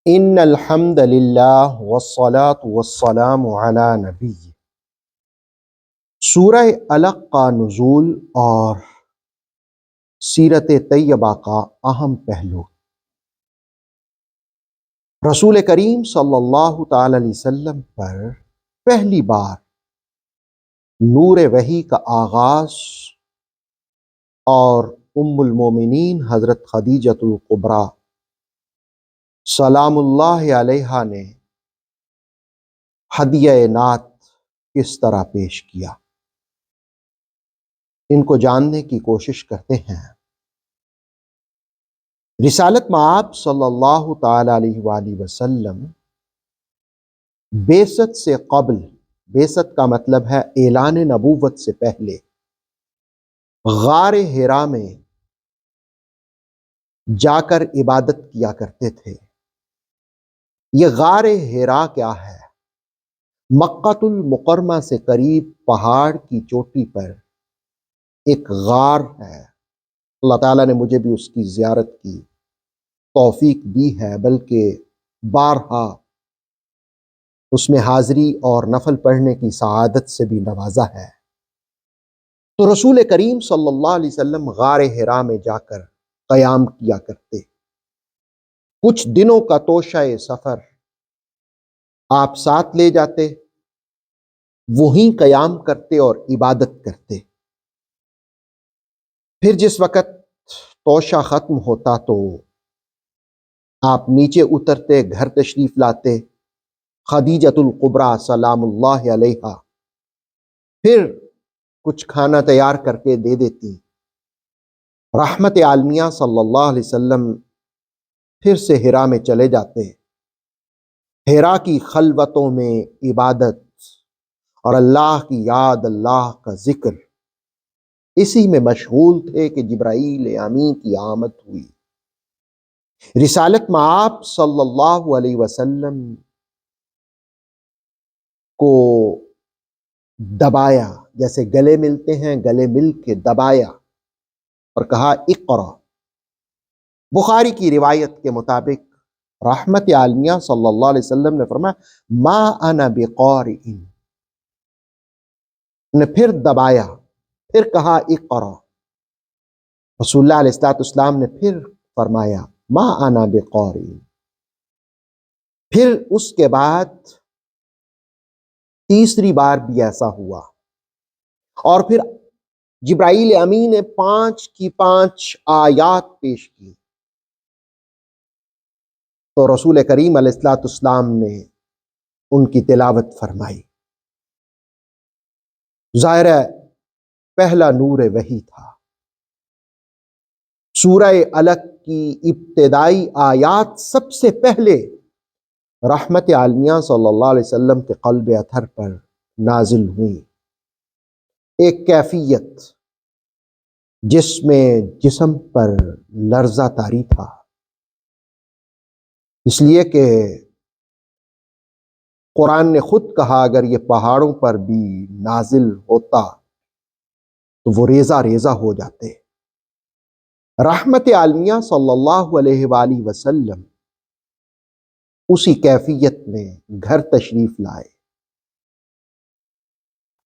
ان الحمد للہ والصلاة والسلام علی نبی۔ سورہ علق کا نزول اور سیرت طیبہ کا اہم پہلو۔ رسول کریم صلی اللہ تعالی علیہ وسلم پر پہلی بار نور وحی کا آغاز اور ام المومنین حضرت خدیجۃ الکبریٰ سلام اللہ علیہا نے ہدیہ نعت کس طرح پیش کیا، ان کو جاننے کی کوشش کرتے ہیں۔ رسالت مآب صلی اللہ تعالی علیہ وآلہ وسلم بعثت سے قبل، بعثت کا مطلب ہے اعلان نبوت سے پہلے، غار حرا میں جا کر عبادت کیا کرتے تھے۔ یہ غار حرا کیا ہے؟ مکۃ المکرمہ سے قریب پہاڑ کی چوٹی پر ایک غار ہے۔ اللہ تعالیٰ نے مجھے بھی اس کی زیارت کی توفیق دی ہے، بلکہ بارہا اس میں حاضری اور نفل پڑھنے کی سعادت سے بھی نوازا ہے۔ تو رسول کریم صلی اللہ علیہ وسلم غار حرا میں جا کر قیام کیا کرتے۔ کچھ دنوں کا توشہ سفر آپ ساتھ لے جاتے، وہیں قیام کرتے اور عبادت کرتے۔ پھر جس وقت توشہ ختم ہوتا تو آپ نیچے اترتے، گھر تشریف لاتے، خدیجۃ الکبریٰ سلام اللہ علیہا پھر کچھ کھانا تیار کر کے دے دیتی۔ رحمت عالمیہ صلی اللہ علیہ وسلم پھر سے حرا میں چلے جاتے۔ حرا کی خلوتوں میں عبادت اور اللہ کی یاد، اللہ کا ذکر، اسی میں مشغول تھے کہ جبرائیل امین کی آمد ہوئی۔ رسالت مآب صلی اللہ علیہ وسلم کو دبایا، جیسے گلے ملتے ہیں، گلے مل کے دبایا اور کہا اقرا۔ بخاری کی روایت کے مطابق رحمت عالمیہ صلی اللہ علیہ وسلم نے فرمایا ما انا بقارئ، نے پھر دبایا، پھر کہا اقرا۔ رسول اللہ علیہ السلام نے پھر فرمایا ما انا بقارئ۔ پھر اس کے بعد تیسری بار بھی ایسا ہوا، اور پھر جبرائیل امین نے 5 کی 5 آیات پیش کی، تو رسول کریم علیہ السلام نے ان کی تلاوت فرمائی۔ ظاہر ہے پہلا نور وحی تھا۔ سورہ علق کی ابتدائی آیات سب سے پہلے رحمت عالمیہ صلی اللہ علیہ وسلم کے قلب اطہر پر نازل ہوئی۔ ایک کیفیت جس میں جسم پر لرزہ طاری تھا، اس لیے کہ قرآن نے خود کہا اگر یہ پہاڑوں پر بھی نازل ہوتا تو وہ ریزہ ریزہ ہو جاتے۔ رحمت عالمیہ صلی اللہ علیہ وآلہ وسلم اسی کیفیت میں گھر تشریف لائے،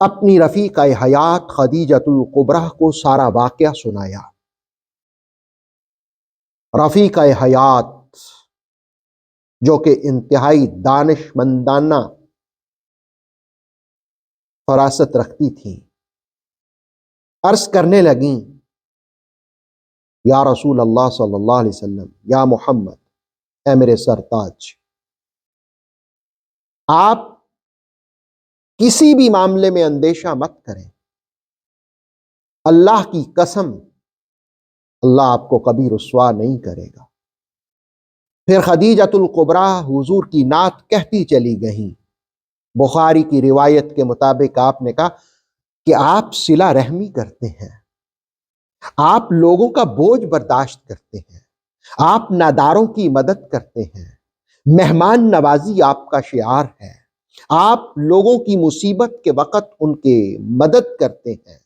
اپنی رفیقہ حیات خدیجۃ الکبریٰ کو سارا واقعہ سنایا۔ رفیقہ حیات جو کہ انتہائی دانش مندانہ فراست رکھتی تھیں، عرض کرنے لگیں یا رسول اللہ صلی اللہ علیہ وسلم، یا محمد، اے میرے سرتاج، آپ کسی بھی معاملے میں اندیشہ مت کریں، اللہ کی قسم اللہ آپ کو کبھی رسوا نہیں کرے گا۔ پھر خدیجۃ الکبریٰ حضور کی نعت کہتی چلی گئیں۔ بخاری کی روایت کے مطابق آپ نے کہا کہ آپ صلہ رحمی کرتے ہیں، آپ لوگوں کا بوجھ برداشت کرتے ہیں، آپ ناداروں کی مدد کرتے ہیں، مہمان نوازی آپ کا شعار ہے، آپ لوگوں کی مصیبت کے وقت ان کے مدد کرتے ہیں۔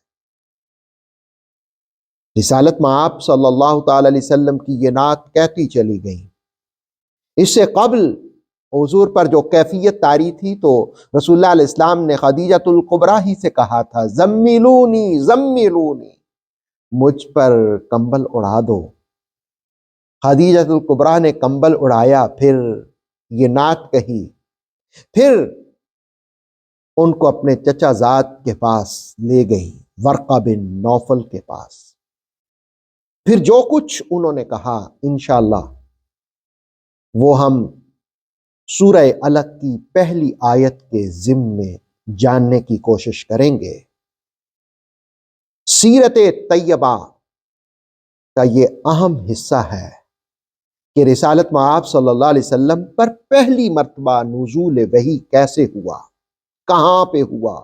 رسالت مآب صلی اللہ تعالی علیہ وسلم کی یہ نعت کہتی چلی گئی۔ اس سے قبل حضور پر جو کیفیت طاری تھی تو رسول اللہ علیہ السلام نے خدیجۃ الکبریٰ ہی سے کہا تھا زمیلونی زمیلونی، مجھ پر کمبل اڑا دو۔ خدیجۃ الکبریٰ نے کمبل اڑایا، پھر یہ نعت کہی، پھر ان کو اپنے چچا زاد کے پاس لے گئی، ورقہ بن نوفل کے پاس۔ پھر جو کچھ انہوں نے کہا انشاءاللہ وہ ہم سورہ علق کی پہلی آیت کے ضمن میں جاننے کی کوشش کریں گے۔ سیرت طیبہ کا یہ اہم حصہ ہے کہ رسالت مآب صلی اللہ علیہ وسلم پر پہلی مرتبہ نزول وحی کیسے ہوا، کہاں پہ ہوا؟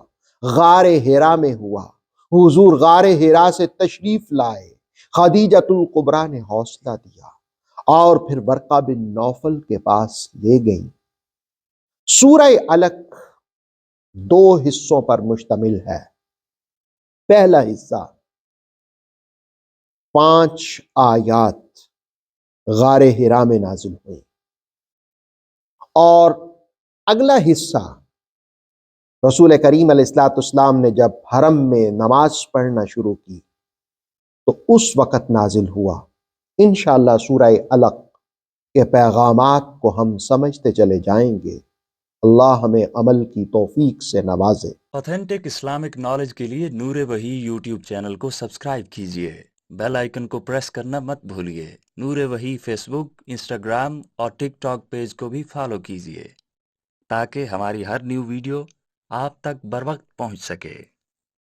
غار حرا میں ہوا۔ حضور غار حرا سے تشریف لائے، خدیجۃ الکبریٰ نے حوصلہ دیا اور پھر ورقہ بن نوفل کے پاس لے گئیں۔ سورہ علق 2 حصوں پر مشتمل ہے۔ پہلا حصہ 5 آیات غار حرا میں نازل ہوئی، اور اگلا حصہ رسول کریم علیہ الصلوۃ والسلام نے جب حرم میں نماز پڑھنا شروع کی تو اس وقت نازل ہوا۔ انشاءاللہ سورہ علق کے پیغامات کو ہم سمجھتے چلے جائیں گے۔ اللہ ہمیں عمل کی توفیق سے نوازے۔ اوتھینٹک اسلامک نالج کے لیے نور وحی یوٹیوب چینل کو سبسکرائب کیجئے، بیل آئیکن کو پریس کرنا مت بھولیے۔ نور وحی فیس بک، انسٹاگرام اور ٹک ٹاک پیج کو بھی فالو کیجئے تاکہ ہماری ہر نیو ویڈیو آپ تک بر وقت پہنچ سکے۔